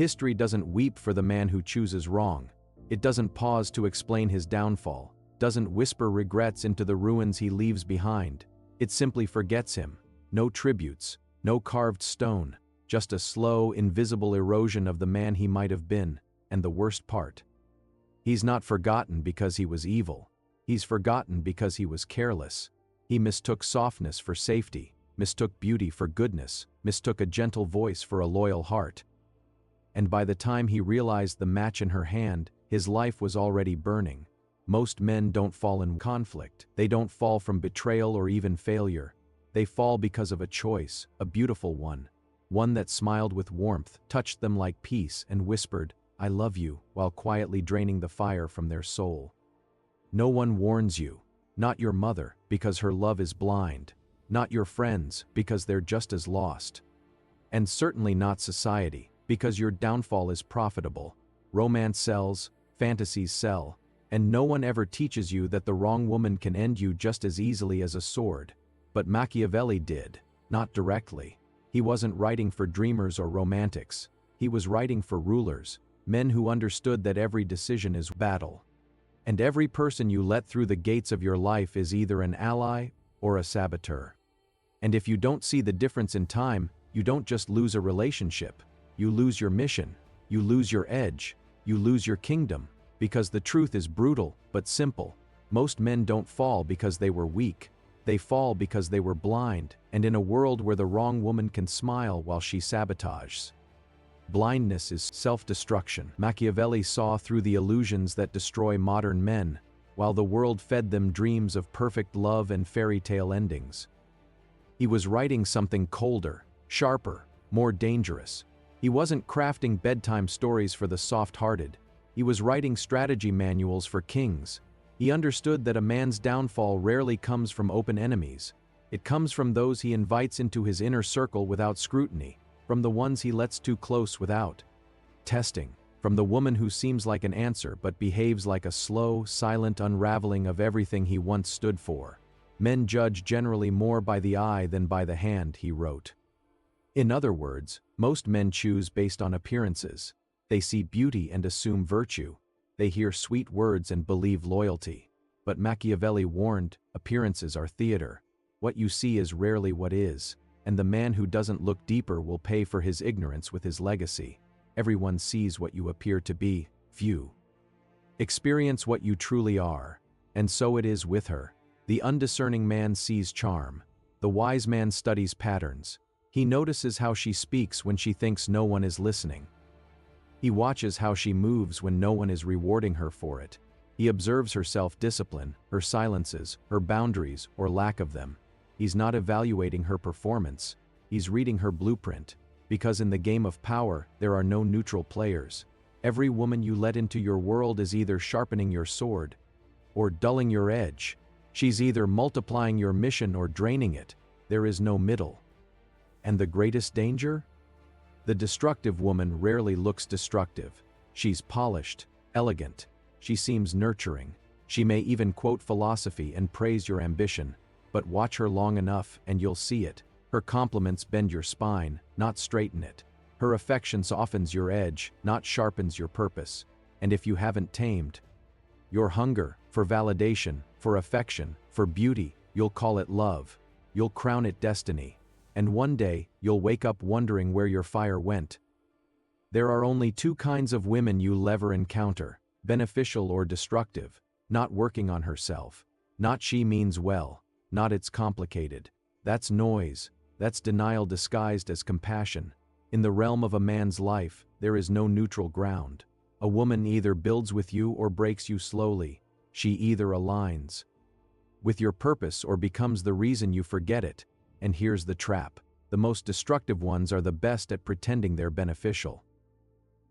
History doesn't weep for the man who chooses wrong. It doesn't pause to explain his downfall, doesn't whisper regrets into the ruins he leaves behind. It simply forgets him. No tributes, no carved stone, just a slow, invisible erosion of the man he might have been. And the worst part, he's not forgotten because he was evil. He's forgotten because he was careless. He mistook softness for safety, mistook beauty for goodness, mistook a gentle voice for a loyal heart. And by the time he realized the match in her hand, his life was already burning. Most men don't fall in conflict. They don't fall from betrayal or even failure. They fall because of a choice, a beautiful one. One that smiled with warmth, touched them like peace, and whispered, "I love you," while quietly draining the fire from their soul. No one warns you. Not your mother, because her love is blind. Not your friends, because they're just as lost. And certainly not society, because your downfall is profitable. Romance sells, fantasies sell, and no one ever teaches you that the wrong woman can end you just as easily as a sword. But Machiavelli did, not directly. He wasn't writing for dreamers or romantics. He was writing for rulers, men who understood that every decision is battle. And every person you let through the gates of your life is either an ally or a saboteur. And if you don't see the difference in time, you don't just lose a relationship. You lose your mission. You lose your edge. You lose your kingdom. Because the truth is brutal, but simple. Most men don't fall because they were weak. They fall because they were blind, and in a world where the wrong woman can smile while she sabotages. Blindness is self-destruction. Machiavelli saw through the illusions that destroy modern men, while the world fed them dreams of perfect love and fairy tale endings. He was writing something colder, sharper, more dangerous. He wasn't crafting bedtime stories for the soft-hearted. He was writing strategy manuals for kings. He understood that a man's downfall rarely comes from open enemies. It comes from those he invites into his inner circle without scrutiny, from the ones he lets too close without testing, from the woman who seems like an answer but behaves like a slow, silent unraveling of everything he once stood for. Men judge generally more by the eye than by the hand, he wrote. In other words, most men choose based on appearances. They see beauty and assume virtue. They hear sweet words and believe loyalty. But Machiavelli warned, appearances are theater. What you see is rarely what is, and the man who doesn't look deeper will pay for his ignorance with his legacy. Everyone sees what you appear to be, few experience what you truly are. And so it is with her. The undiscerning man sees charm. The wise man studies patterns. He notices how she speaks when she thinks no one is listening. He watches how she moves when no one is rewarding her for it. He observes her self-discipline, her silences, her boundaries, or lack of them. He's not evaluating her performance. He's reading her blueprint. Because in the game of power, there are no neutral players. Every woman you let into your world is either sharpening your sword or dulling your edge. She's either multiplying your mission or draining it. There is no middle. And the greatest danger? The destructive woman rarely looks destructive. She's polished, elegant. She seems nurturing. She may even quote philosophy and praise your ambition. But watch her long enough and you'll see it. Her compliments bend your spine, not straighten it. Her affection softens your edge, not sharpens your purpose. And if you haven't tamed your hunger for validation, for affection, for beauty, you'll call it love. You'll crown it destiny. And one day, you'll wake up wondering where your fire went. There are only two kinds of women you'll ever encounter, beneficial or destructive. Not working on herself. Not she means well. Not it's complicated. That's noise. That's denial disguised as compassion. In the realm of a man's life, there is no neutral ground. A woman either builds with you or breaks you slowly. She either aligns with your purpose or becomes the reason you forget it. And here's the trap. The most destructive ones are the best at pretending they're beneficial.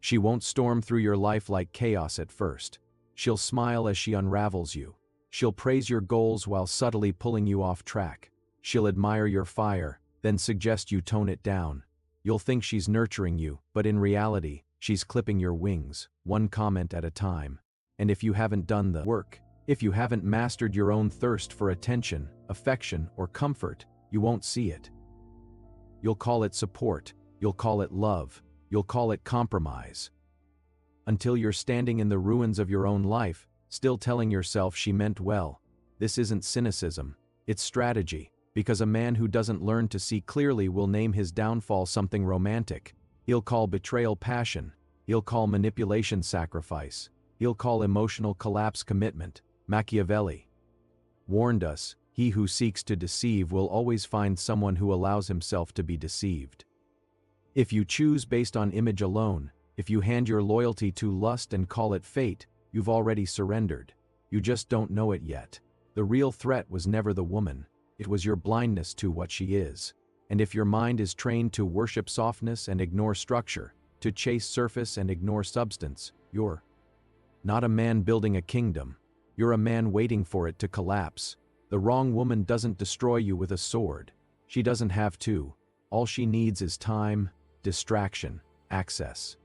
She won't storm through your life like chaos at first. She'll smile as she unravels you. She'll praise your goals while subtly pulling you off track. She'll admire your fire, then suggest you tone it down. You'll think she's nurturing you, but in reality, she's clipping your wings, one comment at a time. And if you haven't done the work, if you haven't mastered your own thirst for attention, affection, or comfort, you won't see it. You'll call it support, you'll call it love, you'll call it compromise. Until you're standing in the ruins of your own life, still telling yourself she meant well. This isn't cynicism, it's strategy, because a man who doesn't learn to see clearly will name his downfall something romantic. He'll call betrayal passion, he'll call manipulation sacrifice, he'll call emotional collapse commitment. Machiavelli warned us, he who seeks to deceive will always find someone who allows himself to be deceived. If you choose based on image alone, if you hand your loyalty to lust and call it fate, you've already surrendered. You just don't know it yet. The real threat was never the woman, it was your blindness to what she is. And if your mind is trained to worship softness and ignore structure, to chase surface and ignore substance, you're not a man building a kingdom. You're a man waiting for it to collapse. The wrong woman doesn't destroy you with a sword. She doesn't have to. All she needs is time, distraction, access.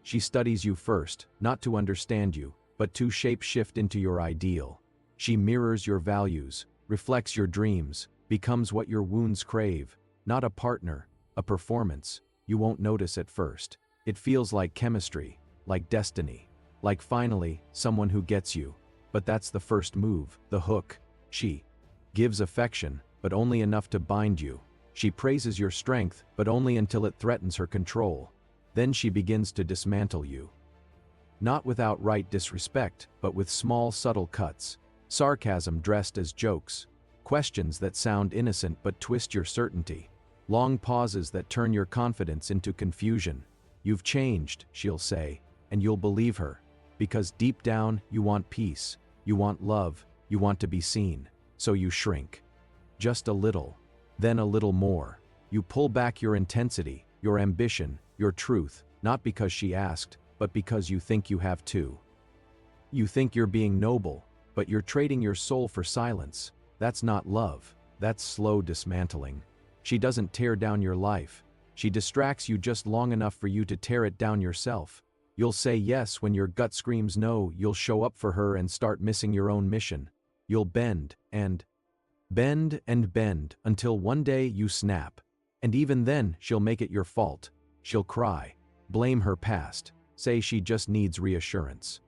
She studies you first, not to understand you, but to shape-shift into your ideal. She mirrors your values, reflects your dreams, becomes what your wounds crave. Not a partner, a performance. You won't notice at first. It feels like chemistry, like destiny, like finally, someone who gets you. But that's the first move, the hook. She gives affection, but only enough to bind you. She praises your strength, but only until it threatens her control. Then she begins to dismantle you. Not with outright disrespect, but with small subtle cuts. Sarcasm dressed as jokes. Questions that sound innocent but twist your certainty. Long pauses that turn your confidence into confusion. You've changed, she'll say, and you'll believe her. Because deep down, you want peace. You want love. You want to be seen. So you shrink. Just a little. Then a little more. You pull back your intensity, your ambition, your truth, not because she asked, but because you think you have to. You think you're being noble, but you're trading your soul for silence. That's not love. That's slow dismantling. She doesn't tear down your life. She distracts you just long enough for you to tear it down yourself. You'll say yes when your gut screams no. You'll show up for her and start missing your own mission. You'll bend and bend until one day you snap. And even then, she'll make it your fault. She'll cry, blame her past, say she just needs reassurance.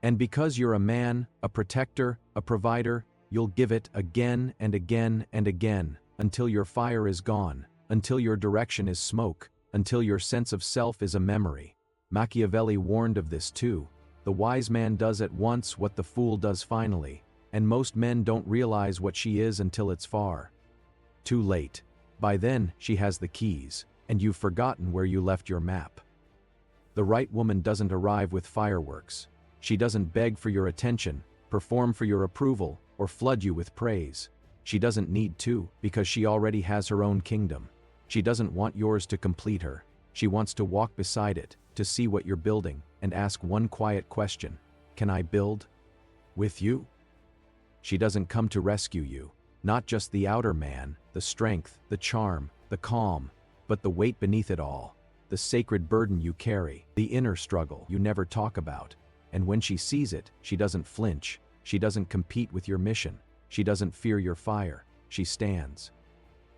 And because you're a man, a protector, a provider, you'll give it again and again and again, until your fire is gone, until your direction is smoke, until your sense of self is a memory. Machiavelli warned of this too. The wise man does at once what the fool does finally, and most men don't realize what she is until it's far too late. By then, she has the keys, and you've forgotten where you left your map. The right woman doesn't arrive with fireworks. She doesn't beg for your attention, perform for your approval, or flood you with praise. She doesn't need to, because she already has her own kingdom. She doesn't want yours to complete her. She wants to walk beside it, to see what you're building, and ask one quiet question: can I build with you? She doesn't come to rescue you, not just the outer man, the strength, the charm, the calm, but the weight beneath it all, the sacred burden you carry, the inner struggle you never talk about. And when she sees it, she doesn't flinch, she doesn't compete with your mission, she doesn't fear your fire, she stands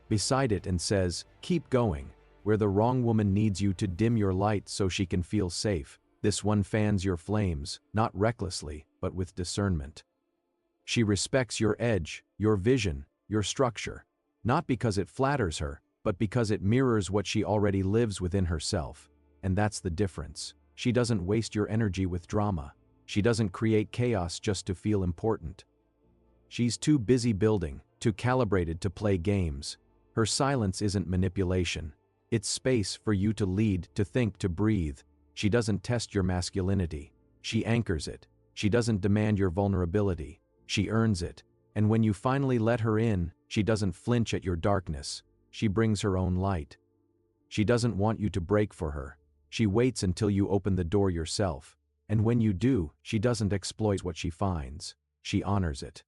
beside it and says, keep going. Where the wrong woman needs you to dim your light so she can feel safe, this one fans your flames, not recklessly, but with discernment. She respects your edge, your vision, your structure, not because it flatters her, but because it mirrors what she already lives within herself. And that's the difference. She doesn't waste your energy with drama. She doesn't create chaos just to feel important. She's too busy building, too calibrated to play games. Her silence isn't manipulation. It's space for you to lead, to think, to breathe. She doesn't test your masculinity. She anchors it. She doesn't demand your vulnerability. She earns it. And when you finally let her in, she doesn't flinch at your darkness. She brings her own light. She doesn't want you to break for her. She waits until you open the door yourself. And when you do, she doesn't exploit what she finds. She honors it.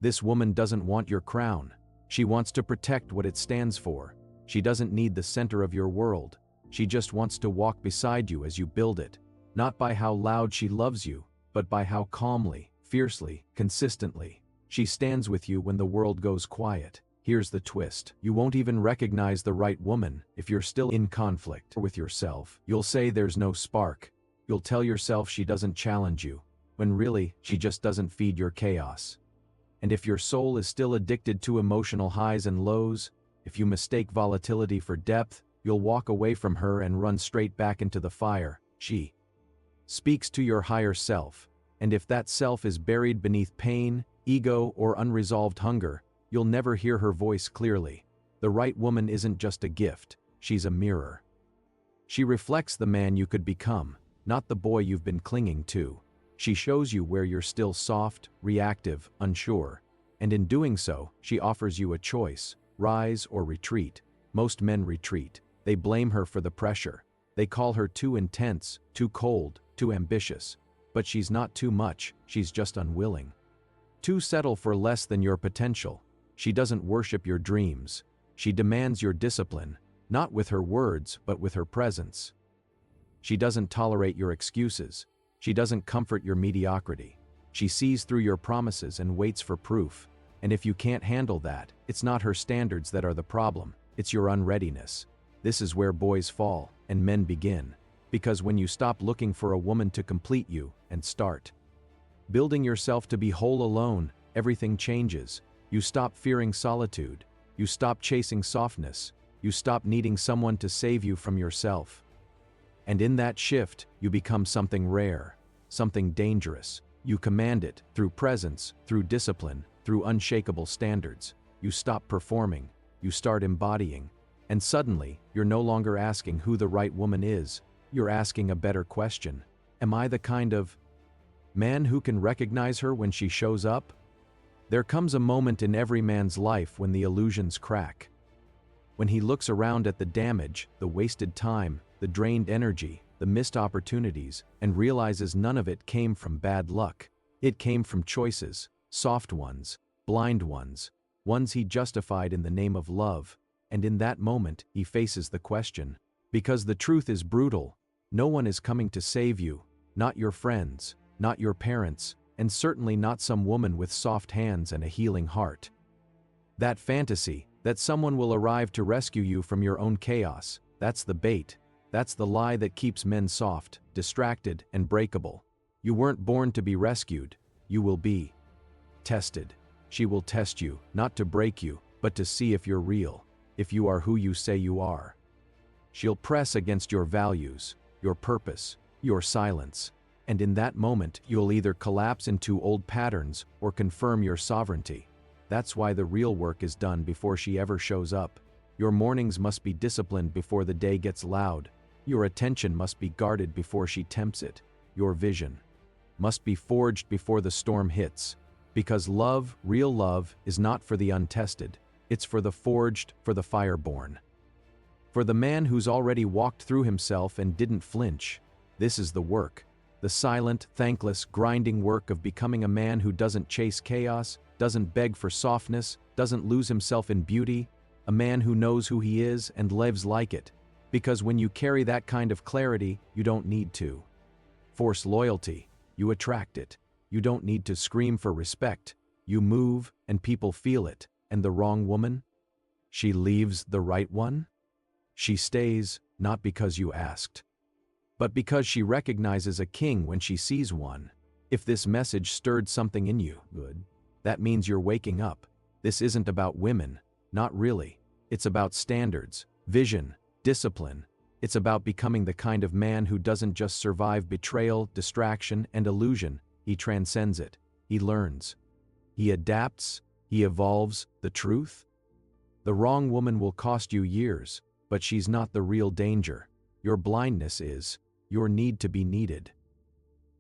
This woman doesn't want your crown. She wants to protect what it stands for. She doesn't need the center of your world. She just wants to walk beside you as you build it. Not by how loud she loves you, but by how calmly, fiercely, consistently she stands with you when the world goes quiet. Here's the twist. You won't even recognize the right woman if you're still in conflict with yourself. You'll say there's no spark. You'll tell yourself she doesn't challenge you, when really, she just doesn't feed your chaos. And if your soul is still addicted to emotional highs and lows, if you mistake volatility for depth, you'll walk away from her and run straight back into the fire. She speaks to your higher self, and if that self is buried beneath pain, ego, or unresolved hunger, you'll never hear her voice clearly. The right woman isn't just a gift, she's a mirror. She reflects the man you could become, not the boy you've been clinging to. She shows you where you're still soft, reactive, unsure. And in doing so, she offers you a choice: rise or retreat. Most men retreat. They blame her for the pressure. They call her too intense, too cold, too ambitious. But she's not too much, she's just unwilling to settle for less than your potential. She doesn't worship your dreams. She demands your discipline, not with her words but with her presence. She doesn't tolerate your excuses. She doesn't comfort your mediocrity. She sees through your promises and waits for proof. And if you can't handle that, it's not her standards that are the problem, it's your unreadiness. This is where boys fall and men begin. Because when you stop looking for a woman to complete you and start building yourself to be whole alone, everything changes. You stop fearing solitude. You stop chasing softness. You stop needing someone to save you from yourself. And in that shift, you become something rare, something dangerous. You command it through presence, through discipline, through unshakable standards. You stop performing. You start embodying. And suddenly, you're no longer asking who the right woman is. You're asking a better question. Am I the kind of man who can recognize her when she shows up? There comes a moment in every man's life when the illusions crack. When he looks around at the damage, the wasted time, the drained energy, the missed opportunities, and realizes none of it came from bad luck. It came from choices, soft ones, blind ones, ones he justified in the name of love. And in that moment, he faces the question. Because the truth is brutal. No one is coming to save you, not your friends, not your parents, and certainly not some woman with soft hands and a healing heart. That fantasy, that someone will arrive to rescue you from your own chaos, that's the bait. That's the lie that keeps men soft, distracted, and breakable. You weren't born to be rescued. You will be tested. She will test you, not to break you, but to see if you're real, if you are who you say you are. She'll press against your values, your purpose, your silence. And in that moment, you'll either collapse into old patterns or confirm your sovereignty. That's why the real work is done before she ever shows up. Your mornings must be disciplined before the day gets loud. Your attention must be guarded before she tempts it. Your vision must be forged before the storm hits. Because love, real love, is not for the untested. It's for the forged, for the fireborn. For the man who's already walked through himself and didn't flinch. This is the work. The silent, thankless, grinding work of becoming a man who doesn't chase chaos, doesn't beg for softness, doesn't lose himself in beauty, a man who knows who he is and lives like it. Because when you carry that kind of clarity, you don't need to force loyalty, you attract it. You don't need to scream for respect. You move, and people feel it. And the wrong woman? She leaves the right one? She stays, not because you asked, but because she recognizes a king when she sees one. If this message stirred something in you, good. That means you're waking up. This isn't about women, not really. It's about standards, vision, discipline. It's about becoming the kind of man who doesn't just survive betrayal, distraction, and illusion. He transcends it. He learns. He adapts. He evolves. The truth? The wrong woman will cost you years, but she's not the real danger. Your blindness is. Your need to be needed.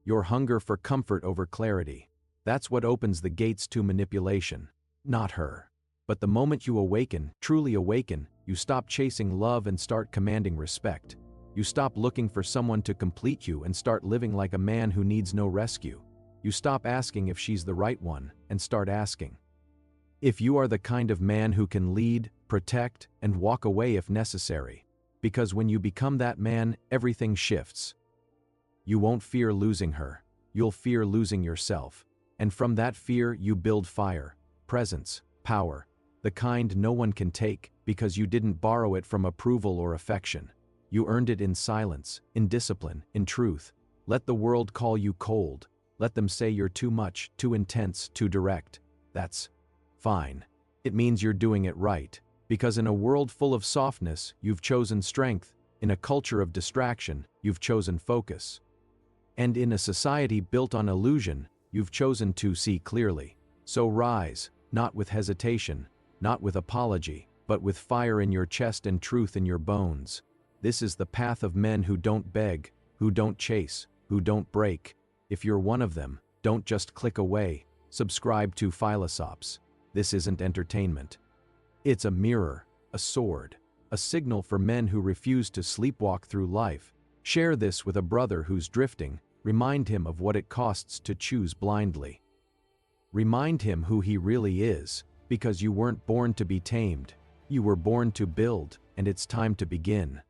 Your hunger for comfort over clarity. That's what opens the gates to manipulation. Not her. But the moment you awaken, truly awaken, you stop chasing love and start commanding respect. You stop looking for someone to complete you and start living like a man who needs no rescue. You stop asking if she's the right one and start asking if you are the kind of man who can lead, protect, and walk away if necessary. Because when you become that man, everything shifts. You won't fear losing her. You'll fear losing yourself. And from that fear, you build fire, presence, power. the kind no one can take, because you didn't borrow it from approval or affection. You earned it in silence, in discipline, in truth. Let the world call you cold. Let them say you're too much, too intense, too direct. That's fine. It means you're doing it right. Because in a world full of softness, you've chosen strength. In a culture of distraction, you've chosen focus. And in a society built on illusion, you've chosen to see clearly. So rise, not with hesitation, not with apology, but with fire in your chest and truth in your bones. This is the path of men who don't beg, who don't chase, who don't break. If you're one of them, don't just click away. Subscribe to Philosops. This isn't entertainment. It's a mirror, a sword, a signal for men who refuse to sleepwalk through life. Share this with a brother who's drifting. Remind him of what it costs to choose blindly. Remind him who he really is, because you weren't born to be tamed. You were born to build, and it's time to begin.